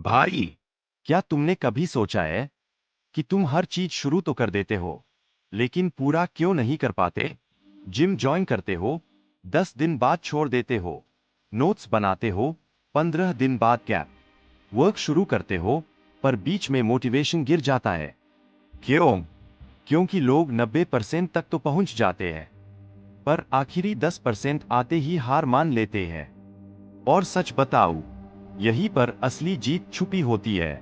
भाई, क्या तुमने कभी सोचा है कि तुम हर चीज शुरू तो कर देते हो, लेकिन पूरा क्यों नहीं कर पाते? जिम ज्वाइन करते हो, 10 दिन बाद छोड़ देते हो। नोट्स बनाते हो, 15 दिन बाद गैप। वर्क शुरू करते हो, पर बीच में मोटिवेशन गिर जाता है। क्यों? क्योंकि लोग 90% तक तो पहुंच जाते हैं, पर आखिरी 10% आते ही हार मान लेते हैं। और सच बताऊं, यहीं पर असली जीत छुपी होती है।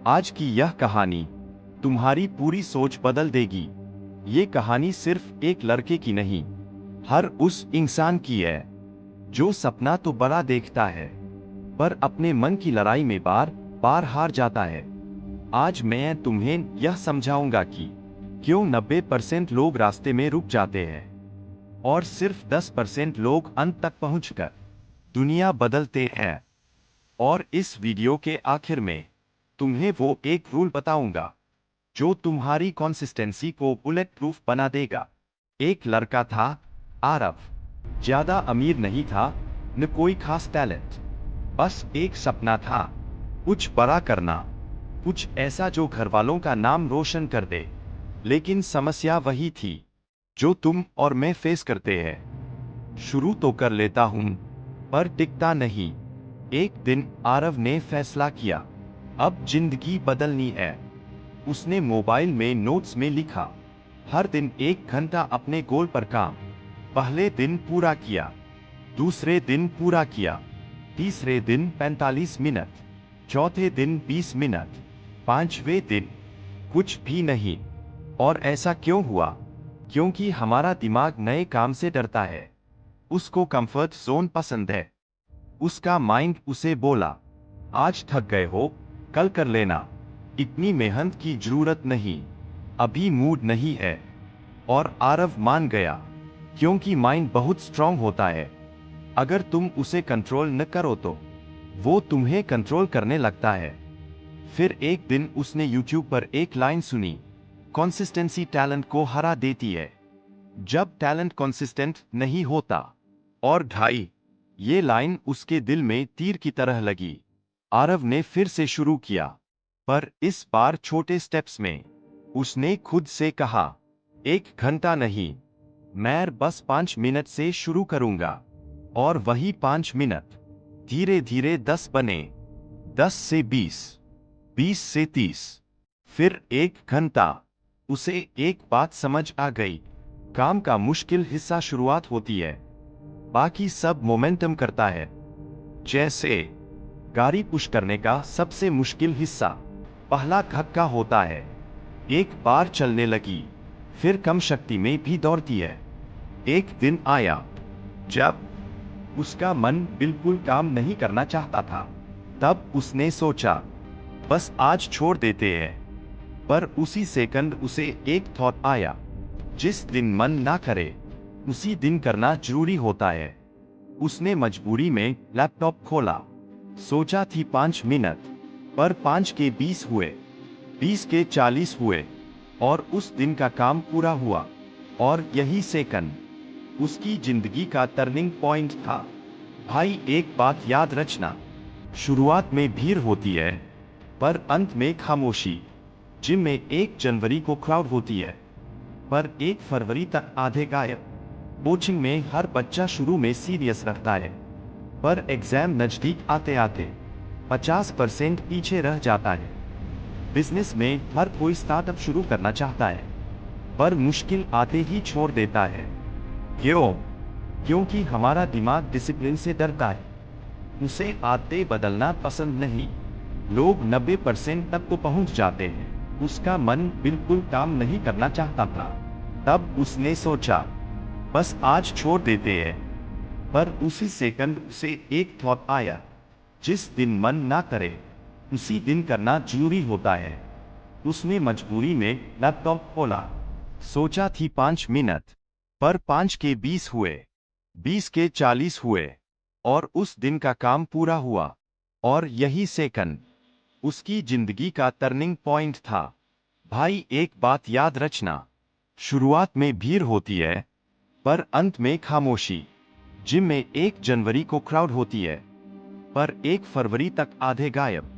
आज की यह कहानी तुम्हारी पूरी सोच बदल देगी। ये कहानी सिर्फ एक लड़के की नहीं, हर उस इंसान की है जो सपना तो बड़ा देखता है, पर अपने मन की लड़ाई में बार बार हार जाता है। आज मैं तुम्हें यह समझाऊंगा कि क्यों 90% लोग रास्ते में रुक जाते हैं और सिर्फ 10% लोग अंत तक पहुंचकर दुनिया बदलते हैं। और इस वीडियो के आखिर में तुम्हें वो एक रूल बताऊंगा जो तुम्हारी कंसिस्टेंसी को बुलेट प्रूफ बना देगा। एक लड़का था, आरव। ज्यादा अमीर नहीं था, न कोई खास टैलेंट। बस एक सपना था, कुछ बड़ा करना, कुछ ऐसा जो घर वालों का नाम रोशन कर दे। लेकिन समस्या वही थी जो तुम और मैं फेस करते हैं। शुरू तो कर लेता हूं, पर टिकता नहीं। एक दिन आरव ने फैसला किया, अब जिंदगी बदलनी है। उसने मोबाइल में नोट्स में लिखा, हर दिन 1 घंटा अपने गोल पर काम। पहले दिन पूरा किया, दूसरे दिन पूरा किया, तीसरे दिन 45 मिनट, चौथे दिन 20 मिनट, पांचवें दिन कुछ भी नहीं। और ऐसा क्यों हुआ? क्योंकि हमारा दिमाग नए काम से डरता है। उसको कंफर्ट जोन पसंद है। उसका माइंड उसे बोला, आज थक गए हो, कल कर लेना, इतनी मेहनत की जरूरत नहीं, अभी मूड नहीं है। और आरव मान गया, क्योंकि माइंड बहुत स्ट्रांग होता है। अगर तुम उसे कंट्रोल न करो तो वो तुम्हें कंट्रोल करने लगता है। फिर एक दिन उसने यूट्यूब पर एक लाइन सुनी, कंसिस्टेंसी टैलेंट को हरा देती है। जब टैलेंट कंसिस्टेंट नहीं होता। और ढाई, ये लाइन उसके दिल में तीर की तरह लगी। आरव ने फिर से शुरू किया, पर इस बार छोटे स्टेप्स में। उसने खुद से कहा, 1 घंटा नहीं, मैं बस 5 मिनट से शुरू करूंगा। और वही 5 मिनट धीरे धीरे 10 बने, 10 से 20, 20 से 30, फिर 1 घंटा। उसे एक बात समझ आ गई, काम का मुश्किल हिस्सा शुरुआत होती है, बाकी सब मोमेंटम करता है। जैसे गाड़ी पुश करने का सबसे मुश्किल हिस्सा पहला धक्का होता है। एक बार चलने लगी, फिर कम शक्ति में भी दौड़ती है। एक दिन आया जब उसका मन बिल्कुल काम नहीं करना चाहता था। तब उसने सोचा, बस आज छोड़ देते हैं। पर उसी सेकंड उसे एक थॉट आया, जिस दिन मन ना करे उसी दिन करना जरूरी होता है। उसने मजबूरी में लैपटॉप खोला, सोचा थी 5 मिनट, पर 5 के 20 हुए, 20 के 40 हुए, और उस दिन का काम पूरा हुआ। और यही सेकंड उसकी जिंदगी का टर्निंग पॉइंट था। भाई, एक बात याद रखना, शुरुआत में भीड़ होती है, पर अंत में खामोशी। जिम में 1 जनवरी को क्राउड होती है, पर 1 फरवरी तक आधे गायब। कोचिंग में हर बच्चा शुरू में सीरियस रहता है, पर एग्जाम नजदीक आते आते 50% पीछे रह जाता है। बिजनेस में हर कोई स्टार्टअप शुरू करना चाहता है, पर मुश्किल आते ही छोड़ देता है। क्यों? क्योंकि हमारा दिमाग डिसिप्लिन से डरता है। उसे आदतें बदलना पसंद नहीं। लोग 90% तक तो पहुंच जाते हैं, उसका मन बिल्कुल काम नहीं करना चाहता था। तब उसने सोचा, बस आज छोड़ देते हैं। पर उसी सेकंड उसे एक थॉट आया, जिस दिन मन ना करे उसी दिन करना जरूरी होता है। उसने मजबूरी में लैपटॉप खोला, सोचा थी 5 मिनट, पर 5 के 20 हुए, 20 के 40 हुए, और उस दिन का काम पूरा हुआ। और यही सेकंड उसकी जिंदगी का टर्निंग पॉइंट था। भाई, एक बात याद रखना, शुरुआत में भीड़ होती है, पर अंत में खामोशी। जिम में 1 जनवरी को क्राउड होती है, पर 1 फरवरी तक आधे गायब।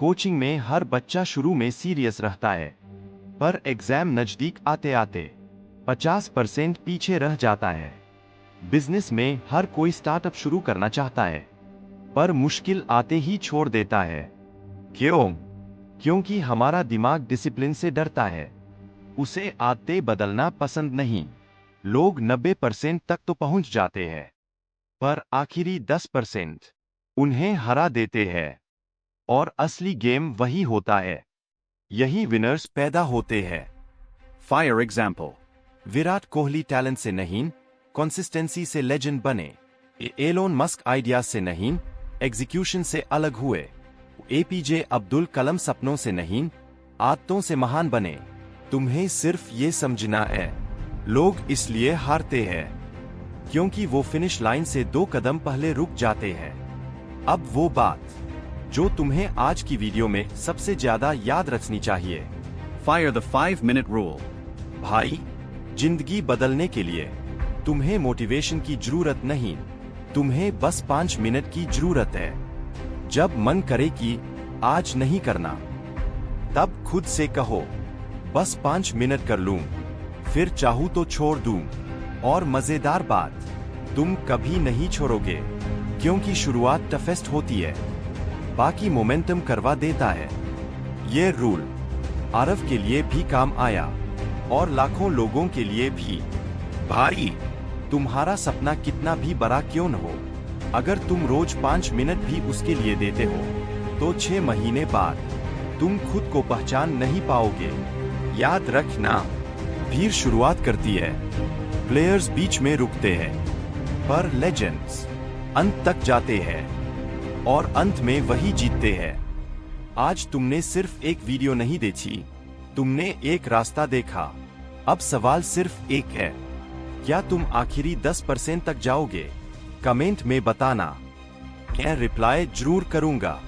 कोचिंग में हर बच्चा शुरू में सीरियस रहता है, पर एग्जाम नजदीक आते आते 50% पीछे रह जाता है। बिजनेस में हर कोई स्टार्टअप शुरू करना चाहता है, पर मुश्किल आते ही छोड़ देता है। क्यों? क्योंकि हमारा दिमाग डिसिप्लिन से डरता है, उसे आदतें बदलना पसंद नहीं। लोग 90% तक तो पहुंच जाते हैं, पर आखिरी 10% उन्हें हरा देते हैं। और असली गेम वही होता है, यही विनर्स पैदा होते हैं। Fire example. Virat Kohli talent से नहीं, कंसिस्टेंसी से लेजेंड बने। एलोन मस्क आइडियाज से नहीं, एग्जीक्यूशन से अलग हुए। एपीजे अब्दुल कलाम सपनों से नहीं, आदतों से महान बने। तुम्हें सिर्फ ये समझना है, लोग इसलिए हारते हैं क्योंकि वो फिनिश लाइन से 2 कदम पहले रुक जाते हैं। अब वो बात जो तुम्हें आज की वीडियो में सबसे ज्यादा याद रखनी चाहिए। Fire the 5-minute rule. भाई, जिंदगी बदलने के लिए तुम्हें मोटिवेशन की जरूरत नहीं, तुम्हें बस 5 मिनट की जरूरत है। जब मन करे कि आज नहीं करना, तब खुद से कहो बस 5 मिनट कर लूं, फिर चाहूं तो छोड़ दूं। और मजेदार बात, तुम कभी नहीं छोड़ोगे, क्योंकि शुरुआत टफेस्ट होती है, बाकी मोमेंटम करवा देता है। ये रूल आरव के लिए भी काम आया और लाखों लोगों के लिए भी। भाई, तुम्हारा सपना कितना भी बड़ा क्यों न हो, अगर तुम रोज 5 मिनट भी उसके लिए देते हो, तो 6 महीने बाद तुम खुद को पहचान नहीं पाओगे। याद रखना, भीड़ शुरुआत करती है, प्लेयर्स बीच में रुकते हैं, पर लेजेंड्स अंत तक जाते हैं और अंत में वही जीतते हैं। आज तुमने सिर्फ एक वीडियो नहीं देखी, तुमने एक रास्ता देखा। अब सवाल सिर्फ एक है, क्या तुम आखिरी 10% तक जाओगे? कमेंट में बताना, मैं रिप्लाई जरूर करूंगा।